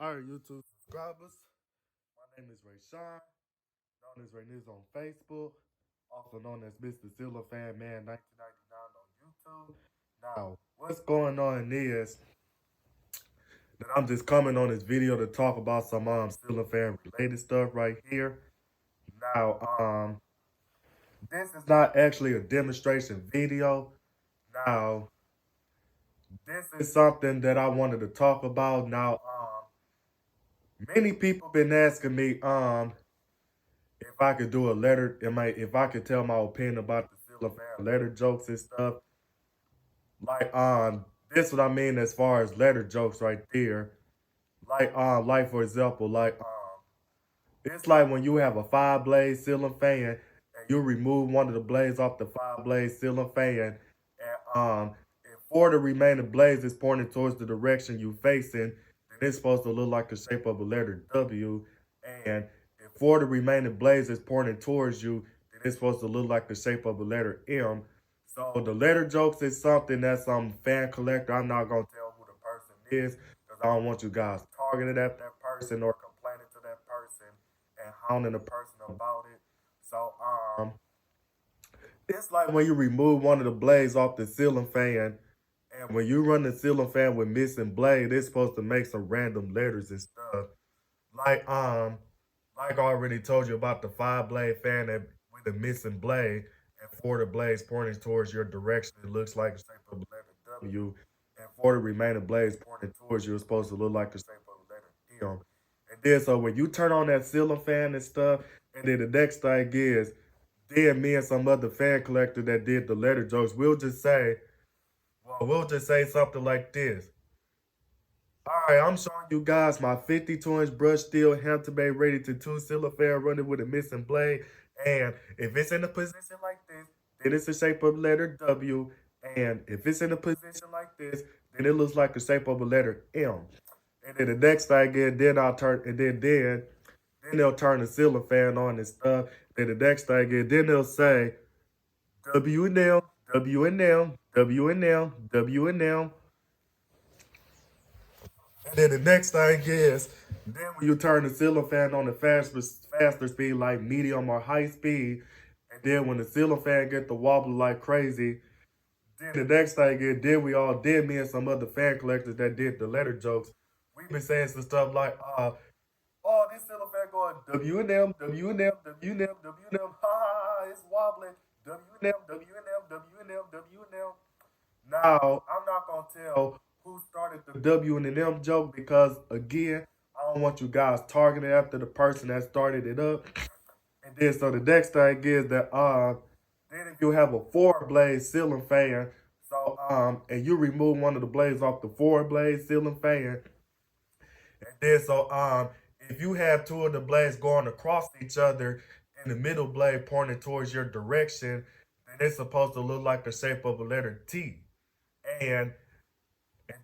All right, YouTube subscribers. My name is Rayshawn, known as Rayniz on Facebook, also known as Mr. Silver Fan Man 1999 on YouTube. Now, what's going on is that I'm just coming on this video to talk about some Silver Fan related stuff right here. Now, this is not actually a demonstration video. Now, this is something that I wanted to talk about. Now, many people been asking me, if I could do a letter, if I could tell my opinion about the Silver Fan letter jokes and stuff. Like, this what I mean as far as letter jokes right there. Like for example, it's like when you have a 5-blade ceiling fan and you remove one of the blades off the 5-blade ceiling fan, and if 4 of the remaining blades is pointing towards the direction you facing, then it's supposed to look like the shape of a letter W. And if 4 of the remaining blades is pointing towards you, then it's supposed to look like the shape of a letter M. So the letter jokes is something that some fan collector. I'm not gonna tell who the person is because I don't want you guys targeted at that person or complaining to that person and hounding the person about it. So it's like when you remove one of the blades off the ceiling fan, and when you run the ceiling fan with missing blade, it's supposed to make some random letters and stuff. Like like I already told you about the 5-blade fan that with the missing blade and 4 of the blades pointing towards your direction, it looks like the shape of a letter W. And 4 of the remaining blades pointing towards you, it's supposed to look like the shape of a letter M. And then so when you turn on that ceiling fan and stuff, and then the next thing is, then me and some other fan collector that did the letter jokes, we'll just say something like this. All right, I'm showing you guys my 52-inch brush steel Hampton Bay ready to 2 Silver Fan running with a missing blade. And if it's in a position like this, then it's the shape of a letter W. And if it's in a position like this, then it looks like the shape of a letter M. And then the next thing again, then I'll turn, and then they'll turn the ceiling fan on and stuff. Then the next thing again, then they'll say W and M, W and M, W and M, W and M. And then the next thing is, then when you turn the ceiling fan on the faster speed, like medium or high speed, and then when the ceiling fan get to wobble like crazy, then the next thing is, then we all did, me and some other fan collectors that did the letter jokes, we been saying some stuff like, oh, this ceiling fan going W and M, W and M, W and M, W and M, ha ha ha, it's wobbling, W and M, W and M, W and M, W and M. Now, I'm not going to tell who started the W and M joke because, again, I don't want you guys targeting after the person that started it up. And then, so the next thing is that, then if you have a 4-blade ceiling fan, so, and you remove one of the blades off the 4-blade ceiling fan, and then, so, if you have 2 of the blades going across each other and the middle blade pointing towards your direction, then it's supposed to look like the shape of a letter T. And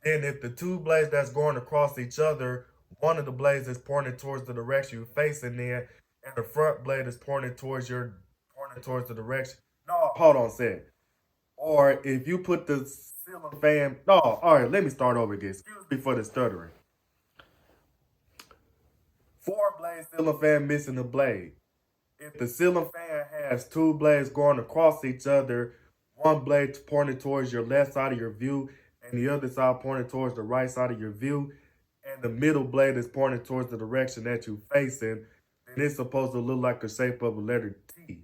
then if the 2 blades that's going across each other, one of the blades is pointing towards the direction you're facing in, and the front blade is pointing towards the direction. No, hold on a second. Or if you put the ceiling fan, no, all right, let me start over again. Excuse me for the stuttering. 4-blade ceiling fan missing a blade. If the ceiling fan has 2 blades going across each other, one blade pointing towards your left side of your view and the other side pointing towards the right side of your view, and the middle blade is pointing towards the direction that you're facing, then it's supposed to look like the shape of a letter T.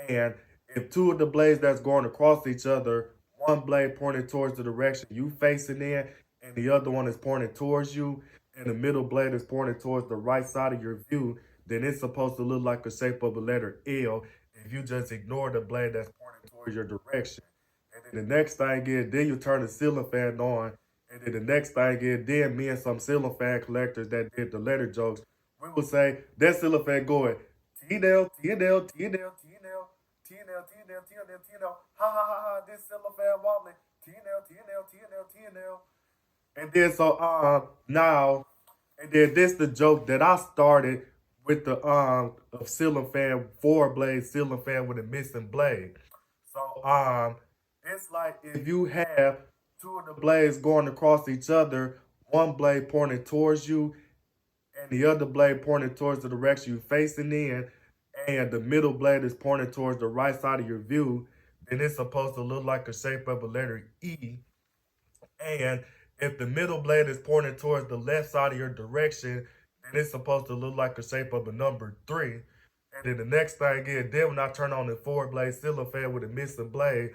And if 2 of the blades that's going across each other, one blade pointing towards the direction you facing in, and the other one is pointing towards you, and the middle blade is pointing towards the right side of your view, then it's supposed to look like the shape of a letter L if you just ignore the blade that's pointing towards your direction. And then the next thing is, then you turn the ceiling fan on, and then the next thing is, then me and some ceiling fan collectors that did the letter jokes, we will say, that ceiling fan going, T-N-L, T-N-L, T-N-L, T-N-L, T-N-L, T-N-L, T-N-L, T-N-L, ha ha ha ha, this ceiling fan wobbling, T-N-L, T-N-L, T-N-L, T-N-L. And then so now, and then this the joke that I started with the of ceiling fan 4-blade ceiling fan with a missing blade. So it's like if you have 2 of the blades going across each other, one blade pointing towards you and the other blade pointing towards the direction you're facing in, and the middle blade is pointing towards the right side of your view, then it's supposed to look like the shape of a letter E. And if the middle blade is pointing towards the left side of your direction, then it's supposed to look like the shape of a number 3. And then the next thing is, then when I turn on the 4-blade ceiling fan with a missing blade,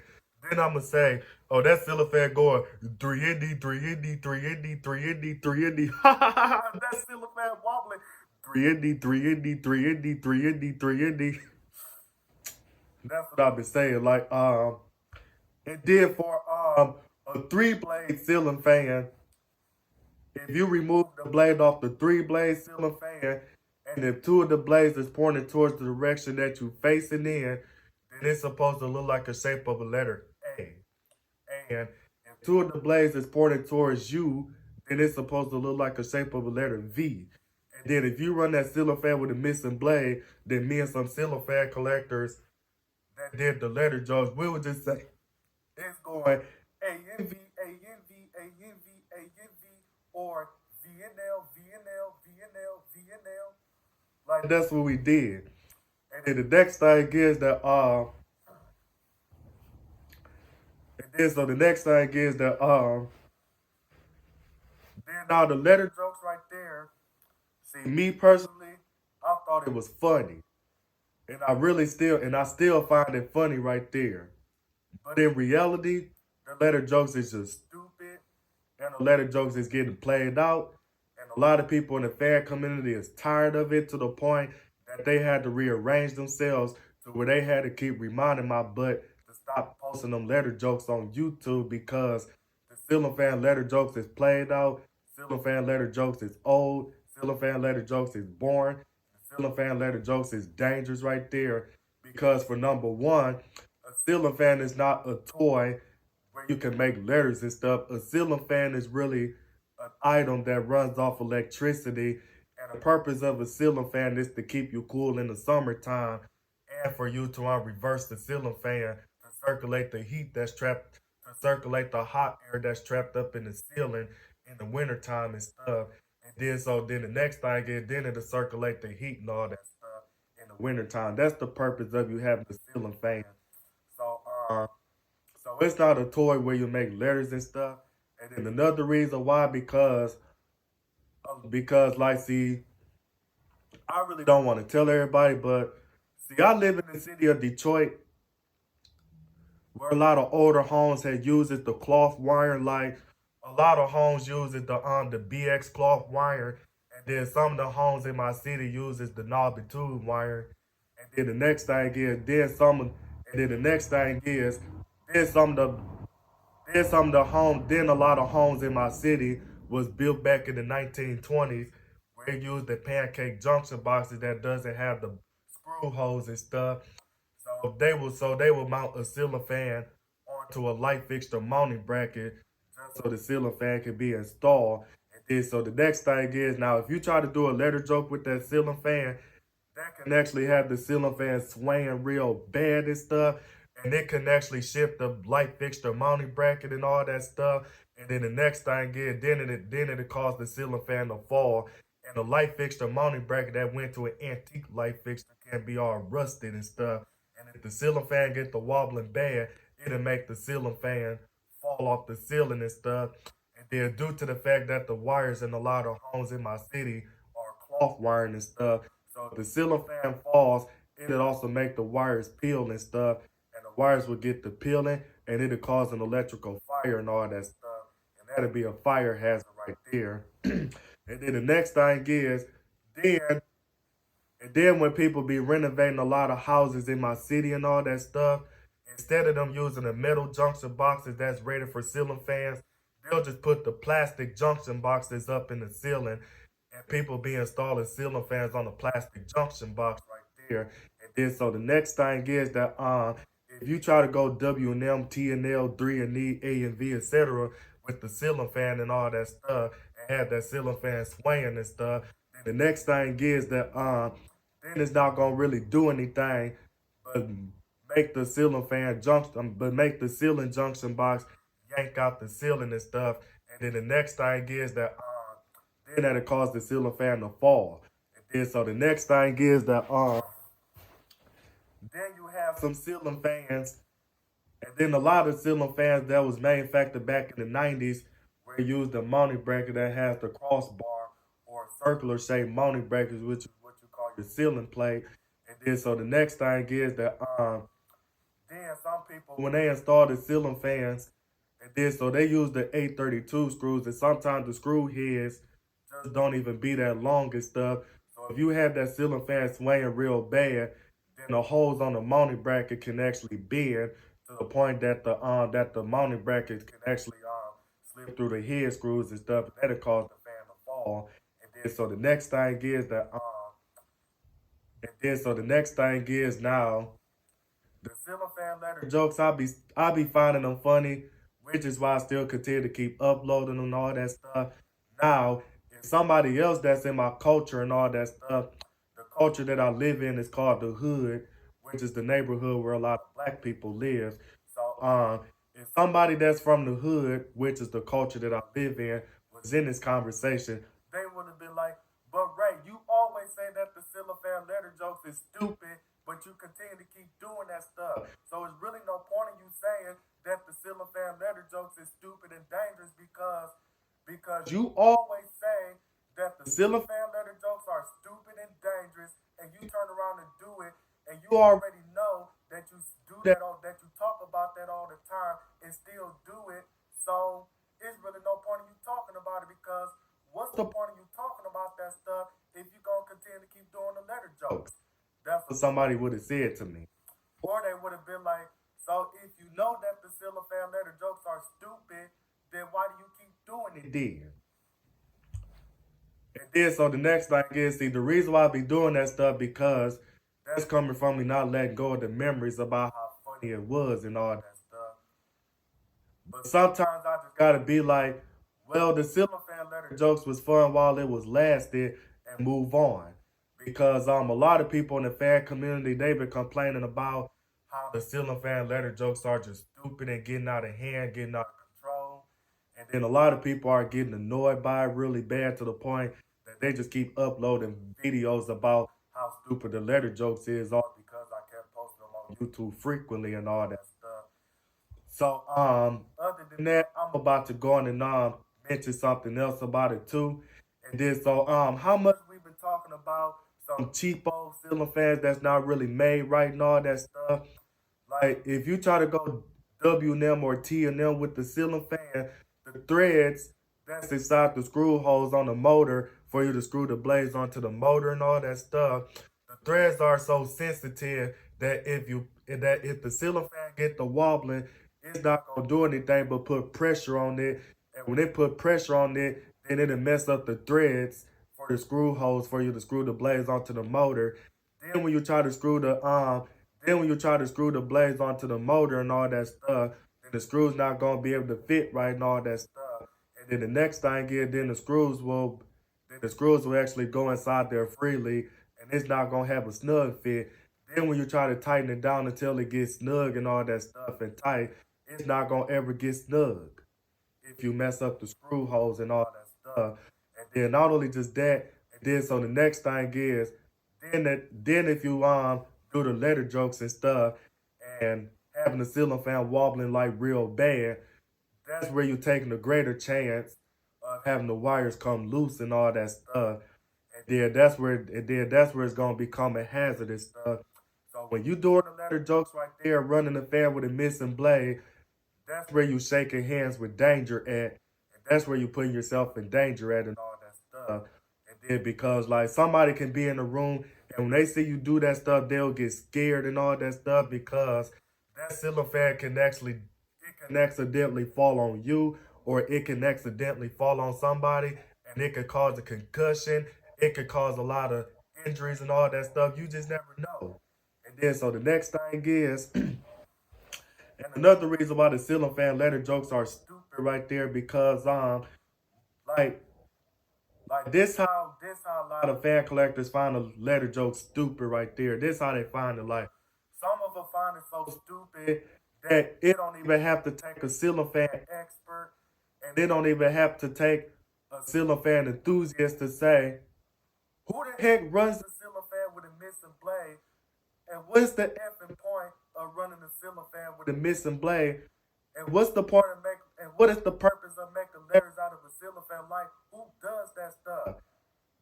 then I'm going to say, oh, that ceiling fan going 3 Indy, 3 Indy, 3 Indy, 3 Indy, 3 Indy. That ceiling fan wobbling. 3 Indy, 3 Indy, 3 Indy, 3 Indy, 3 Indy. That's what I've been saying. Like, and then for a 3-blade ceiling fan, if you remove the blade off the 3-blade ceiling fan, and if 2 of the blades is pointing towards the direction that you're facing in, then it's supposed to look like the shape of a letter A. And if 2 of the blades is pointing towards you, then it's supposed to look like the shape of a letter V. And then if you run that ceiling fan with a missing blade, then me and some ceiling fan collectors that did the letter jokes, we would just say, it's going ANV, ANV, ANV, ANV, or VNL, VNL, VNL, VNL. Like, that's what we did. And then the next thing is that, then now the letter jokes right there, see, me personally, I thought it was funny. And I still find it funny right there. But in reality, the letter jokes is just stupid, and the letter jokes is getting played out, and a lot of people in the fan community is tired of it to the point that they had to rearrange themselves to where they had to keep reminding my butt to stop posting them letter jokes on YouTube because the ceiling fan letter jokes is played out, ceiling fan letter jokes is old, ceiling fan letter jokes is boring, ceiling fan letter jokes is dangerous right there because for number one, a ceiling fan is not a toy where you can make letters and stuff. A ceiling fan is really an item that runs off electricity, and the purpose of a ceiling fan is to keep you cool in the summertime and for you to reverse the ceiling fan to circulate the heat that's trapped, to circulate the hot air that's trapped up in the ceiling in the wintertime and stuff. And then the next thing is, then it'll circulate the heat and all that stuff in the wintertime. That's the purpose of you having the ceiling fan. So it's not a toy where you make letters and stuff. And then another reason why, because like, see, I really don't want to tell everybody, but see, I live in the city of Detroit where a lot of older homes had uses the cloth wire. Like, a lot of homes uses the BX cloth wire, and then some of the homes in my city uses the knobby tube wire. And then the next thing is, then some of the homes, then a lot of homes in my city was built back in the 1920s where they used the pancake junction boxes that doesn't have the screw holes and stuff. So they would mount a ceiling fan onto a light fixture mounting bracket just so the ceiling fan can be installed. And then so the next thing is, now if you try to do a letter joke with that ceiling fan, that can actually have the ceiling fan swaying real bad and stuff. And it can actually shift the light fixture mounting bracket and all that stuff. And then the next thing is, then it'll cause the ceiling fan to fall. And the light fixture mounting bracket that went to an antique light fixture can be all rusted and stuff. And if the ceiling fan gets the wobbling bad, it'll make the ceiling fan fall off the ceiling and stuff. And then due to the fact that the wires in a lot of homes in my city are cloth wiring and stuff, so if the ceiling fan falls, it'll also make the wires peel and stuff. Wires will get to peeling, and it'll cause an electrical fire and all that stuff. And that'll be a fire hazard right there. And then the next thing is, then when people be renovating a lot of houses in my city and all that stuff, instead of them using the metal junction boxes that's rated for ceiling fans, they'll just put the plastic junction boxes up in the ceiling, and people be installing ceiling fans on the plastic junction box right there. And then so the next thing is that if you try to go W&M, T&L, 3&E, A and V, etc. with the ceiling fan and all that stuff, and have that ceiling fan swaying and stuff, then the next thing is that then it's not gonna really do anything but make the ceiling junction box yank out the ceiling and stuff. And then the next thing is that then that'll cause the ceiling fan to fall. And then so the next thing is that then you have some ceiling fans, and then a lot of ceiling fans that was manufactured back in the 90s where you use the mounting bracket that has the crossbar or circular shaped mounting brackets, which is what you call your ceiling plate. And then so the next thing is that then some people when they install the ceiling fans, and then so they use the 832 screws, and sometimes the screw heads just don't even be that long and stuff. So if you have that ceiling fan swaying real bad, then the holes on the mounting bracket can actually bend to the point that the mounting brackets can actually slip through the head screws and stuff, and that'll cause the fan to fall. And then so the next thing is that now the ceiling fan letter jokes I be finding them funny, which is why I still continue to keep uploading and all that stuff. Now, if somebody else that's in my culture and all that stuff, the culture that I live in is called the hood, which is the neighborhood where a lot of black people live. So if somebody that's from the hood, which is the culture that I live in, was in this conversation, they would have been like, "But Ray, you always say that the ceiling fan letter jokes is stupid, but you continue to keep doing that stuff. So it's really no point in you saying that the ceiling fan letter jokes is stupid and dangerous because you always say that the ceiling fan letter jokes are stupid and dangerous, and you turn around and do it, and you already know that you do that that you talk about that all the time and still do it. So it's really no point in you talking about it, because what's the point of you talking about that stuff if you're gonna continue to keep doing the letter jokes?" That's what somebody would have said to me. Or they would have been like, "So if you know that the ceiling fan letter jokes are stupid, then why do you keep doing it then?" And then so the next thing is, see, the reason why I be doing that stuff, because that's coming from me not letting go of the memories about how funny it was and all that stuff. But sometimes I just gotta be like, well, the ceiling fan letter jokes was fun while it was lasted, and move on. Because a lot of people in the fan community, they've been complaining about how the ceiling fan letter jokes are just stupid and getting out of hand, getting out of control. And then a lot of people are getting annoyed by it really bad, to the point that they just keep uploading videos about how stupid the letter jokes is, all because I kept posting them on YouTube frequently and all that stuff. So other than that, I'm about to go on and mention something else about it too. And then so how much we've been talking about some cheapo ceiling fans that's not really made right and all that stuff. Like if you try to go W&M or T&M with the ceiling fan, the threads that's inside the screw holes on the motor for you to screw the blades onto the motor and all that stuff, the threads are so sensitive that if the ceiling fan get the wobbling, it's not gonna do anything but put pressure on it. And when it put pressure on it, then it'll mess up the threads for the screw holes for you to screw the blades onto the motor. Then when you try to screw the blades onto the motor and all that stuff, then the screws not gonna be able to fit right and all that stuff. And then the next thing is, then the screws will actually go inside there freely, and it's not gonna have a snug fit. Then when you try to tighten it down until it gets snug and all that stuff and tight, it's not gonna ever get snug if you mess up the screw holes and all that stuff. And then not only just that, and then so the next thing is, then if you do the letter jokes and stuff and having the ceiling fan wobbling like real bad, that's where you're taking a greater chance of having the wires come loose and all that stuff. And then that's where it's gonna become a hazardous stuff. So when you doing the letter jokes right there, running the fan with a missing blade, that's where you shaking hands with danger at, and that's where you putting yourself in danger at and all that stuff. And then because like somebody can be in the room, and when they see you do that stuff, they'll get scared and all that stuff, because that ceiling fan can accidentally fall on you, or it can accidentally fall on somebody, and it could cause a concussion. It could cause a lot of injuries and all that stuff. You just never know. And then so the next thing is, and another reason why the ceiling fan letter jokes are stupid right there, because like this how a lot of fan collectors find the letter jokes stupid right there. This how they find it. Like some of them find it so stupid that it don't even have to take a ceiling fan expert, and it don't even have to take a ceiling fan enthusiast to say, who the heck runs the ceiling fan with a missing blade? And what's the effing point of running the ceiling fan with a missing blade? And what's the point of making? And what is the purpose of making letters out of a ceiling fan? Like, who does that stuff?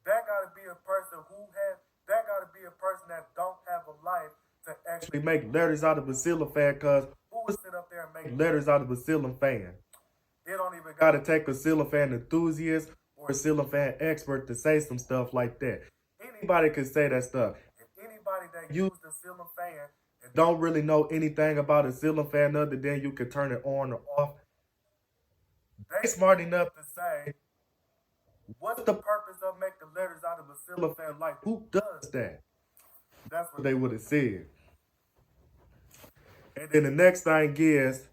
That gotta be a person who has. That gotta be a person that don't have a life to actually make letters out of a ceiling fan. Cause who would sit up there and make letters out of a ceiling fan? It don't even gotta take a ceiling fan enthusiast or a ceiling fan expert to say some stuff like that. Anybody can say that stuff. And anybody that uses the ceiling fan and don't really know anything about a ceiling fan other than you can turn it on or off, they smart enough to say, what's the purpose of making letters out of a ceiling fan? Like, who does that? That's what they would have said. And then the next thing is,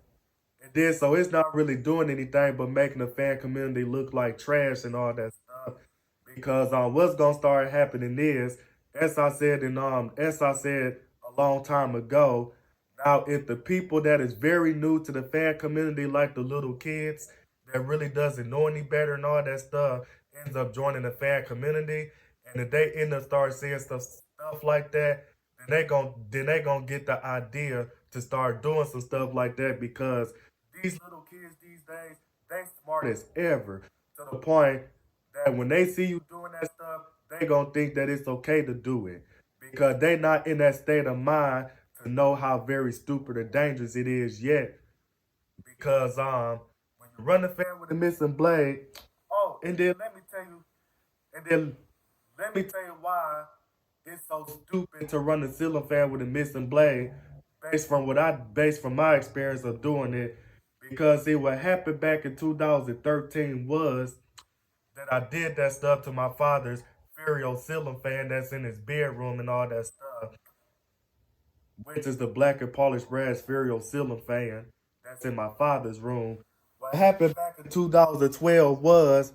and then so it's not really doing anything but making the fan community look like trash and all that stuff. Because what's gonna start happening is, as I said a long time ago, now if the people that is very new to the fan community, like the little kids that really doesn't know any better and all that stuff, ends up joining the fan community, and if they end up start seeing stuff like that, then they gonna get the idea to start doing some stuff like that, because these little kids these days, they smart as ever, to the point that when they see you doing that stuff, they gonna think that it's okay to do it, because they not in that state of mind to know how very stupid or dangerous it is yet. Because when you run the fan with a missing blade, and then let me tell you why it's so stupid to run a ceiling fan with a missing blade, based from my experience of doing it. Because what happened back in 2013 was that I did that stuff to my father's Ferio ceiling fan that's in his bedroom and all that stuff, which is the black and polished brass Ferio ceiling fan that's in my father's room. What happened back in 2012 was,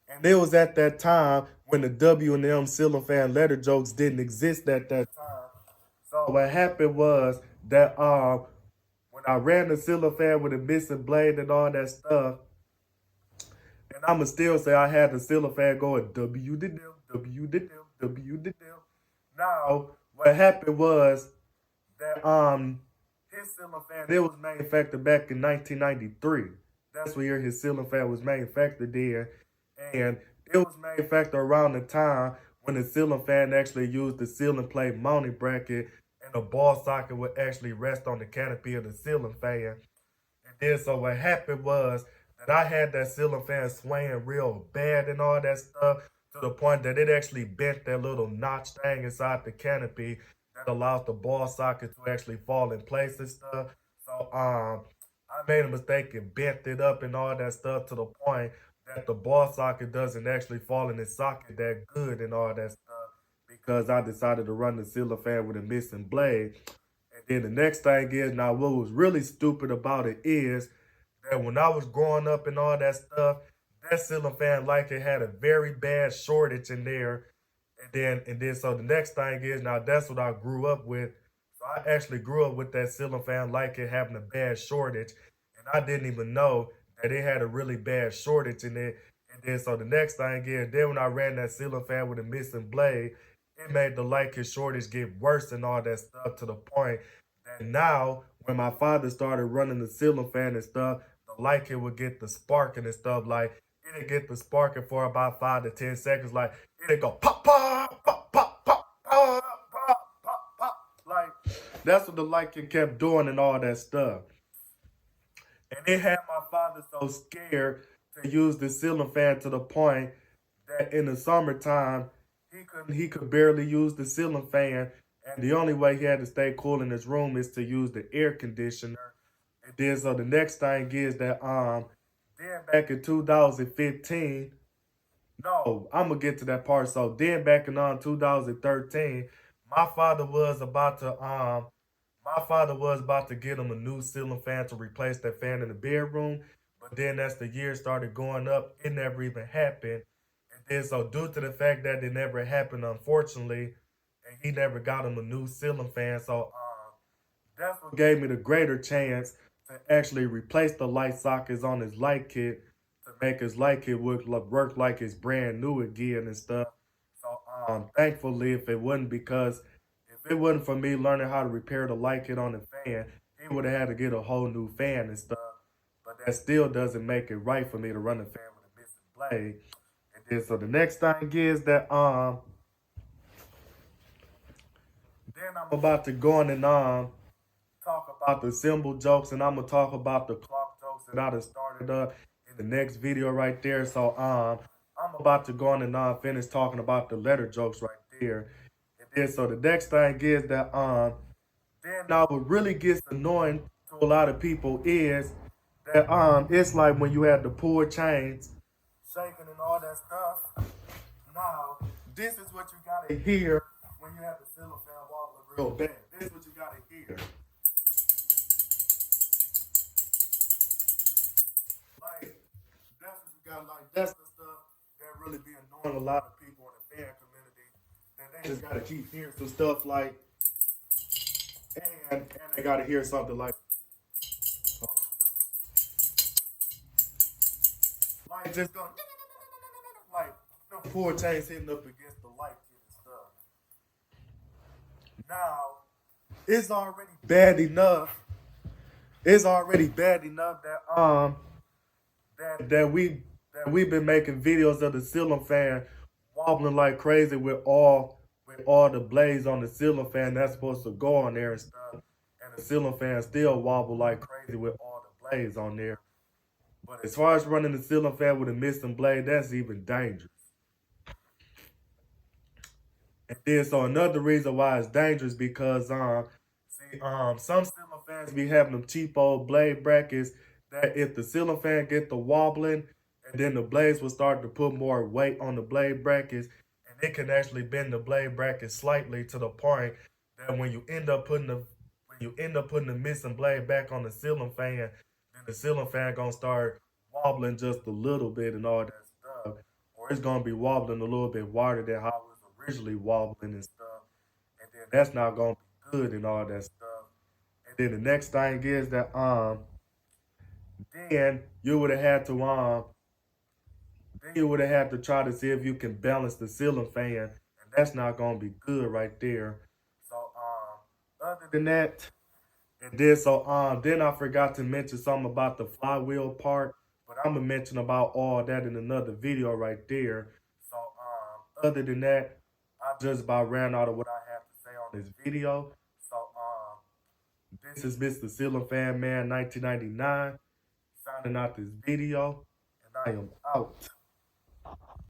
and it was at that time when the W&M ceiling fan letter jokes didn't exist at that time. So what happened was that when I ran the ceiling fan with a missing blade and all that stuff, and I'ma still say I had the ceiling fan going W to them, W to them, W to them. Now, what happened was that his ceiling fan, it was manufactured back in 1993. That's what year his ceiling fan was manufactured in. And it was manufactured around the time when the ceiling fan actually used the ceiling plate mounting bracket, and the ball socket would actually rest on the canopy of the ceiling fan. And then so what happened was that I had that ceiling fan swaying real bad and all that stuff, to the point that it actually bent that little notch thing inside the canopy that allows the ball socket to actually fall in place and stuff. So I made a mistake and bent it up and all that stuff, to the point that the ball socket doesn't actually fall in its socket that good and all that stuff, because I decided to run the ceiling fan with a missing blade. And then the next thing is, now what was really stupid about it is that when I was growing up and all that stuff, that ceiling fan like it had a very bad shortage in there. And then so the next thing is, now that's what I grew up with. So I actually grew up with that ceiling fan like it having a bad shortage, and I didn't even know that it had a really bad shortage in it. And then so the next thing is, then when I ran that ceiling fan with a missing blade, it made the light shortage get worse and all that stuff, to the point that now when my father started running the ceiling fan and stuff, the light would get the sparking and stuff. Like, it'd get the sparking for about 5 to 10 seconds. Like, it'd go pop, pop, pop, pop, pop, pop, pop, pop, pop. Like, that's what the light kept doing and all that stuff. And it had my father so scared to use the ceiling fan, to the point that in the summertime, he could barely use the ceiling fan. And the only way he had to stay cool in his room is to use the air conditioner. And then so the next thing is that then back in 2015, no, I'm gonna get to that part. So then back in 2013, my father was about to get him a new ceiling fan to replace that fan in the bedroom. But then as the years started going up, it never even happened. And then so due to the fact that it never happened, unfortunately, and he never got him a new ceiling fan, so that's what gave me the greater chance to actually replace the light sockets on his light kit, to make his light kit work like it's brand new again and stuff. So thankfully, if it wasn't for me learning how to repair the light kit on the fan, he would have had to get a whole new fan and stuff. But that still doesn't make it right for me to run the fan with a missing blade. And then so the next thing is that then I'm about to go on and talk about the symbol jokes, and I'm gonna talk about the clock jokes that I done started up in the next video right there. So I'm about to go on and finish talking about the letter jokes right there. And then so the next thing is that then now what really gets annoying to a lot of people is that it's like when you have the pull chains shaking and all that stuff. Now this is what you gotta hear when you have the ceiling fan wobbling real bad. This is what you gotta hear. Like that's what you got. Like that's the stuff that really be annoying a lot of people in the fan community. That they just gotta keep hearing some stuff like, and they gotta hear something like just going like the poor chains hitting up against the light kit and stuff. Now it's already bad enough. It's already bad enough that we've been making videos of the ceiling fan wobbling like crazy with all the blades on the ceiling fan that's supposed to go on there and stuff. And the ceiling fan still wobble like crazy with all the blades on there. But as far as running the ceiling fan with a missing blade, that's even dangerous. And then so another reason why it's dangerous because some ceiling fans be having them cheap old blade brackets that if the ceiling fan get the wobbling and then the blades will start to put more weight on the blade brackets and it can actually bend the blade bracket slightly to the point that when you end up putting the missing blade back on the ceiling fan, then the ceiling fan gonna start wobbling just a little bit and all that stuff. Or it's gonna be wobbling a little bit wider than how it was originally wobbling and stuff. And then that's not gonna be good and all that stuff. And then the next thing is that then you would have had to try to see if you can balance the ceiling fan, and that's not gonna be good right there. So other than that, and then so then I forgot to mention something about the flywheel part, but I'm gonna mention about all that in another video right there. So other than that, I just about ran out of what I have to say on this video. So this is Mr. Ceiling Fan Man 1999 signing out this video, and I am out.